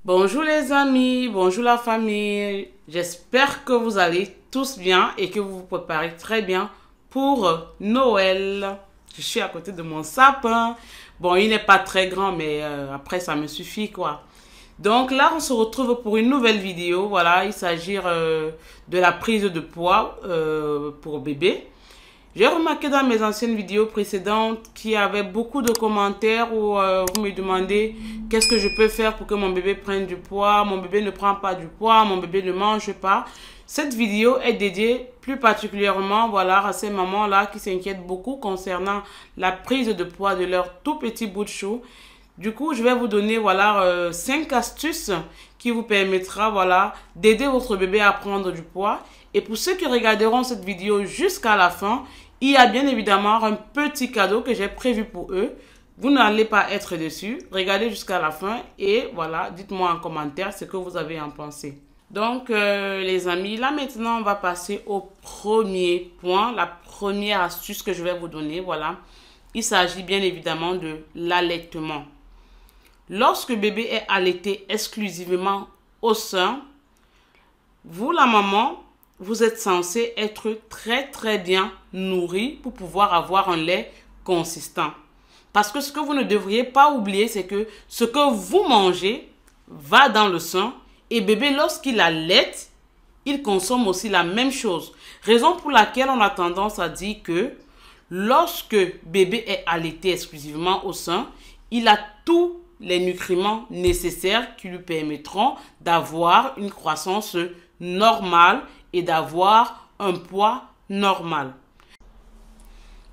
Bonjour les amis, bonjour la famille. J'espère que vous allez tous bien et que vous vous préparez très bien pour Noël. Je suis à côté de mon sapin. Bon, il n'est pas très grand, mais après ça me suffit quoi. Donc là, on se retrouve pour une nouvelle vidéo. Voilà, il s'agit de la prise de poids pour bébé. J'ai remarqué dans mes anciennes vidéos précédentes qu'il y avait beaucoup de commentaires où vous me demandez qu'est-ce que je peux faire pour que mon bébé prenne du poids. Mon bébé ne prend pas du poids, mon bébé ne mange pas. Cette vidéo est dédiée plus particulièrement voilà, à ces mamans-là qui s'inquiètent beaucoup concernant la prise de poids de leur tout petit bout de chou. Du coup, je vais vous donner voilà 5 astuces qui vous permettra voilà d'aider votre bébé à prendre du poids. Et pour ceux qui regarderont cette vidéo jusqu'à la fin, il y a bien évidemment un petit cadeau que j'ai prévu pour eux. Vous n'allez pas être déçus. Regardez jusqu'à la fin et voilà, dites-moi en commentaire ce que vous avez en pensé. Donc les amis, là maintenant on va passer au premier point, la première astuce que je vais vous donner. Voilà, il s'agit bien évidemment de l'allaitement. Lorsque bébé est allaité exclusivement au sein, vous la maman, vous êtes censé être très bien nourri pour pouvoir avoir un lait consistant. Parce que ce que vous ne devriez pas oublier, c'est que ce que vous mangez va dans le sein et bébé, lorsqu'il allaite, il consomme aussi la même chose. Raison pour laquelle on a tendance à dire que lorsque bébé est allaité exclusivement au sein, il a tous les nutriments nécessaires qui lui permettront d'avoir une croissance normale et d'avoir un poids normal.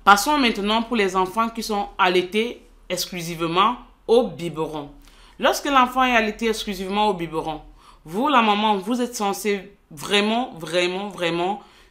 Passons maintenant pour les enfants qui sont allaités exclusivement au biberon. Lorsque l'enfant est allaité exclusivement au biberon, vous, la maman, vous êtes censé vraiment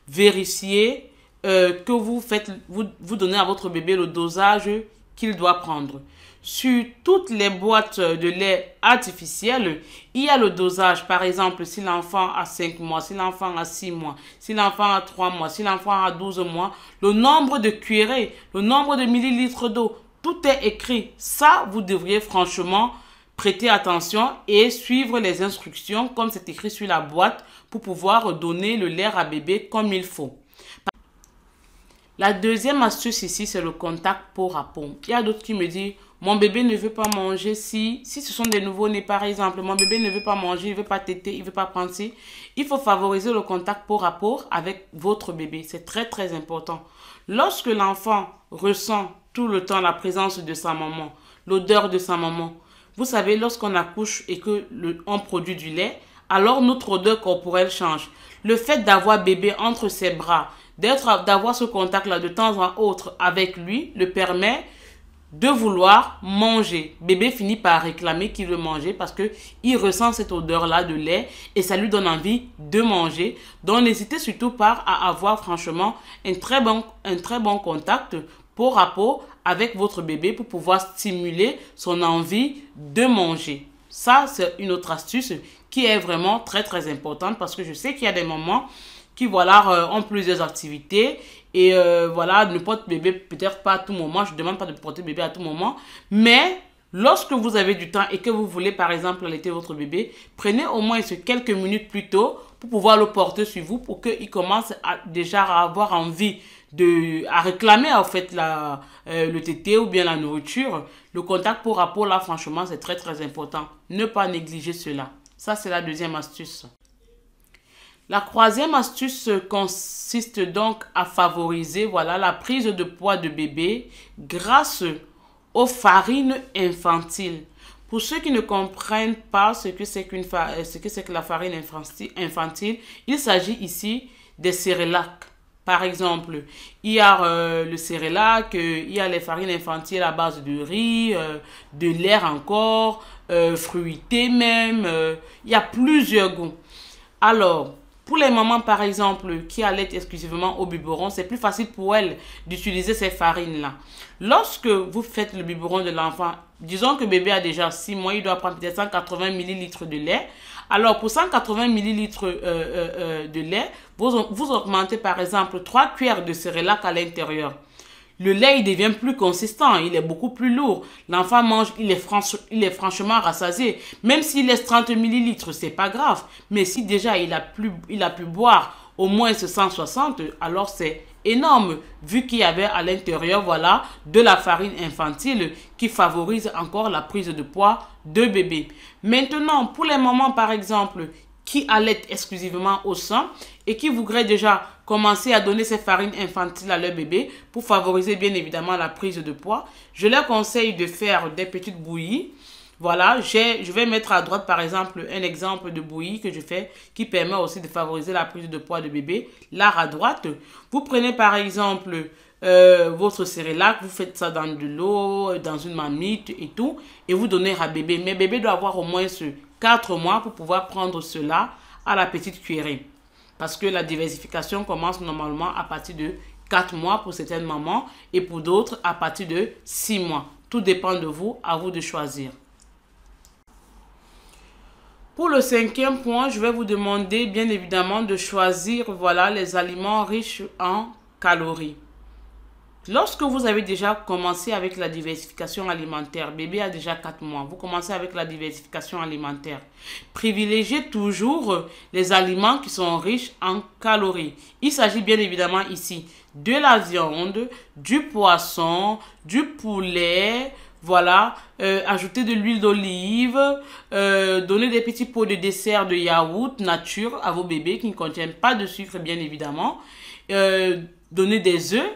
vérifier que vous donnez à votre bébé le dosage qu'il doit prendre. Sur toutes les boîtes de lait artificiel, il y a le dosage. Par exemple, si l'enfant a 5 mois, si l'enfant a 6 mois, si l'enfant a 3 mois, si l'enfant a 12 mois, le nombre de cuillerées, le nombre de millilitres d'eau, tout est écrit. Ça, vous devriez franchement prêter attention et suivre les instructions comme c'est écrit sur la boîte pour pouvoir donner le lait à bébé comme il faut. La deuxième astuce ici, c'est le contact peau à peau. Il y a d'autres qui me disent, mon bébé ne veut pas manger si ce sont des nouveau-nés par exemple, mon bébé ne veut pas manger, il ne veut pas téter, il ne veut pas prendre ci. Il faut favoriser le contact peau à peau avec votre bébé. C'est très important. Lorsque l'enfant ressent tout le temps la présence de sa maman, l'odeur de sa maman, vous savez, lorsqu'on accouche et qu'on produit du lait, alors notre odeur corporelle change. Le fait d'avoir bébé entre ses bras, d'avoir ce contact-là de temps en autre avec lui, le permet de vouloir manger. Bébé finit par réclamer qu'il veut manger parce qu'il ressent cette odeur-là de lait et ça lui donne envie de manger. Donc, n'hésitez surtout pas à avoir franchement un très bon contact peau à peau avec votre bébé pour pouvoir stimuler son envie de manger. Ça, c'est une autre astuce qui est vraiment très importante parce que je sais qu'il y a des mamans qui voilà ont plusieurs activités et voilà ne portent bébé peut-être pas à tout moment. Je ne demande pas de porter bébé à tout moment, mais lorsque vous avez du temps et que vous voulez par exemple allaiter votre bébé, prenez au moins quelques minutes plus tôt pour pouvoir le porter sur vous pour qu'il commence déjà à avoir envie à réclamer en fait le tété ou bien la nourriture. Le contact peau à peau là franchement c'est très important. Ne pas négliger cela. Ça c'est la deuxième astuce. La troisième astuce consiste donc à favoriser voilà, la prise de poids de bébé grâce aux farines infantiles. Pour ceux qui ne comprennent pas ce que c'est que la farine infantile, il s'agit ici des cérélacs. Par exemple, il y a le cérélac, il y a les farines infantiles à base de riz, de lait encore, fruité même. Il y a plusieurs goûts. Alors, pour les mamans, par exemple, qui allaitent exclusivement au biberon, c'est plus facile pour elles d'utiliser ces farines-là. Lorsque vous faites le biberon de l'enfant, disons que bébé a déjà 6 mois, il doit prendre peut-être 180 ml de lait. Alors, pour 180 ml de lait, vous augmentez par exemple 3 cuillères de cérélac à l'intérieur. le lait il devient plus consistant, il est beaucoup plus lourd. L'enfant mange, il est franchement rassasié. Même s'il laisse 30 millilitres, c'est pas grave. Mais si déjà il a pu boire au moins ce 160, alors c'est énorme, vu qu'il y avait à l'intérieur, voilà, de la farine infantile qui favorise encore la prise de poids de bébé. Maintenant, pour les mamans, par exemple, qui allaitent exclusivement au sein et qui voudraient déjà commencer à donner ces farines infantiles à leur bébé pour favoriser bien évidemment la prise de poids, je leur conseille de faire des petites bouillies. Voilà, je vais mettre à droite par exemple un exemple de bouillie que je fais qui permet aussi de favoriser la prise de poids de bébé. Là à droite, vous prenez par exemple votre cérélac, vous faites ça dans de l'eau, dans une marmite et tout, et vous donnez à bébé. Mais bébé doit avoir au moins 4 mois pour pouvoir prendre cela à la petite cuillerée. Parce que la diversification commence normalement à partir de 4 mois pour certaines mamans et pour d'autres à partir de 6 mois. Tout dépend de vous, à vous de choisir. Pour le 5e point, je vais vous demander bien évidemment de choisir voilà, les aliments riches en calories. Lorsque vous avez déjà commencé avec la diversification alimentaire, bébé a déjà 4 mois, vous commencez avec la diversification alimentaire. Privilégiez toujours les aliments qui sont riches en calories. Il s'agit bien évidemment ici de la viande, du poisson, du poulet, voilà, ajouter de l'huile d'olive, donner des petits pots de dessert de yaourt nature à vos bébés qui ne contiennent pas de sucre bien évidemment, donner des œufs.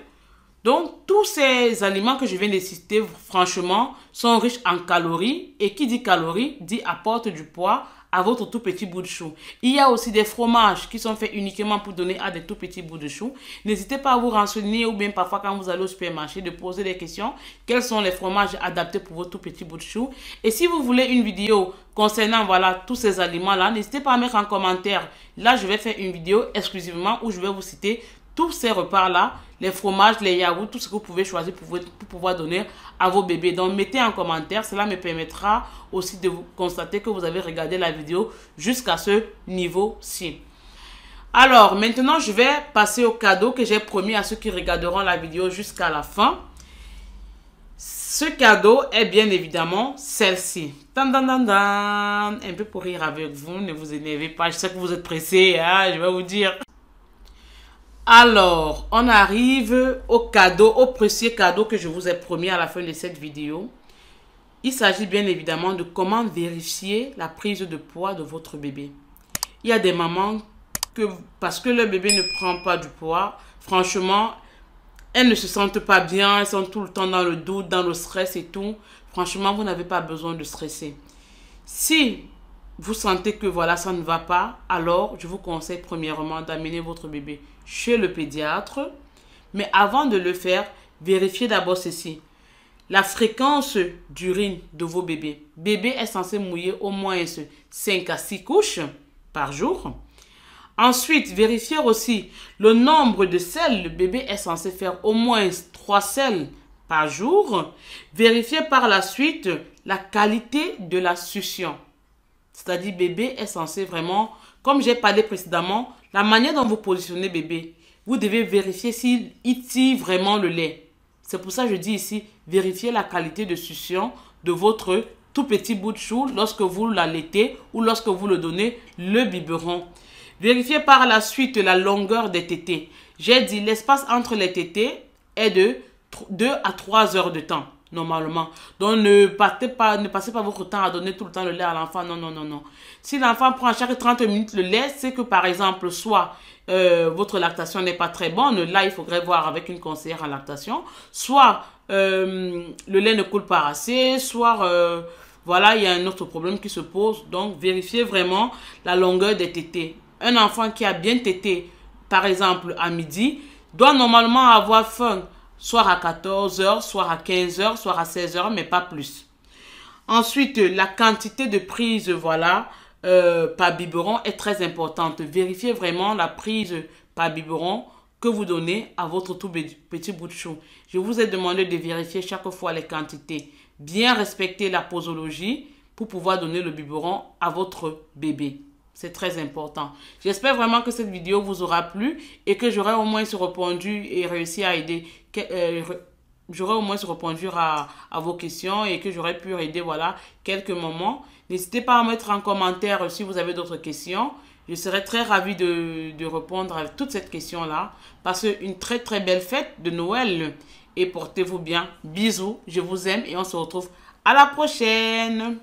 Donc, tous ces aliments que je viens de citer, franchement, sont riches en calories. Et qui dit calories, dit apporte du poids à votre tout petit bout de chou. Il y a aussi des fromages qui sont faits uniquement pour donner à des tout petits bouts de chou. N'hésitez pas à vous renseigner ou bien parfois quand vous allez au supermarché de poser des questions. Quels sont les fromages adaptés pour vos tout petits bouts de chou? Et si vous voulez une vidéo concernant voilà, tous ces aliments-là, n'hésitez pas à mettre en commentaire. Là, je vais faire une vidéo exclusivement où je vais vous citer tous ces repas-là, les fromages, les yaourts, tout ce que vous pouvez choisir pour pouvoir donner à vos bébés. Donc, mettez en commentaire. Cela me permettra aussi de vous constater que vous avez regardé la vidéo jusqu'à ce niveau-ci. Alors, maintenant, je vais passer au cadeau que j'ai promis à ceux qui regarderont la vidéo jusqu'à la fin. Ce cadeau est bien évidemment celle-ci. Un peu pour rire avec vous, ne vous énervez pas. Je sais que vous êtes pressés, hein, je vais vous dire. Alors, on arrive au cadeau, au précieux cadeau que je vous ai promis à la fin de cette vidéo. Il s'agit bien évidemment de comment vérifier la prise de poids de votre bébé. Il y a des mamans que, parce que leur bébé ne prend pas du poids, franchement, elles ne se sentent pas bien, elles sont tout le temps dans le doute, dans le stress et tout. Franchement, vous n'avez pas besoin de stresser. Si vous sentez que voilà, ça ne va pas, alors je vous conseille premièrement d'amener votre bébé chez le pédiatre. Mais avant de le faire, vérifiez d'abord ceci. La fréquence d'urine de vos bébés. Bébé est censé mouiller au moins 5 à 6 couches par jour. Ensuite, vérifiez aussi le nombre de selles. Le bébé est censé faire au moins 3 selles par jour. Vérifiez par la suite la qualité de la succion. C'est-à-dire, bébé est censé vraiment, comme j'ai parlé précédemment, la manière dont vous positionnez bébé, vous devez vérifier s'il tire vraiment le lait. C'est pour ça que je dis ici, vérifiez la qualité de succion de votre tout petit bout de chou lorsque vous l'allaitez ou lorsque vous le donnez le biberon. Vérifiez par la suite la longueur des tétés. J'ai dit, l'espace entre les tétés est de 2 à 3 heures de temps. Normalement. Donc, ne passez pas votre temps à donner tout le temps le lait à l'enfant. Non, non, non, non. Si l'enfant prend chaque 30 minutes le lait, c'est que par exemple, soit votre lactation n'est pas très bonne. Là, il faudrait voir avec une conseillère en lactation. Soit le lait ne coule pas assez, soit voilà, il y a un autre problème qui se pose. Donc, vérifiez vraiment la longueur des tétés. Un enfant qui a bien tété, par exemple, à midi, doit normalement avoir faim. Soit à 14 heures, soit à 15 heures, soit à 16 heures, mais pas plus. Ensuite, la quantité de prise, voilà, par biberon est très importante. Vérifiez vraiment la prise par biberon que vous donnez à votre tout petit bout de chou. Je vous ai demandé de vérifier chaque fois les quantités. Bien respecter la posologie pour pouvoir donner le biberon à votre bébé. C'est très important. J'espère vraiment que cette vidéo vous aura plu et que j'aurai au moins répondu et réussi à aider j'aurais au moins répondu à vos questions et que j'aurais pu aider, voilà, quelques moments. N'hésitez pas à mettre en commentaire si vous avez d'autres questions. Je serais très ravie de répondre à toutes ces questions-là. Passez une très très belle fête de Noël et portez-vous bien. Bisous, je vous aime et on se retrouve à la prochaine.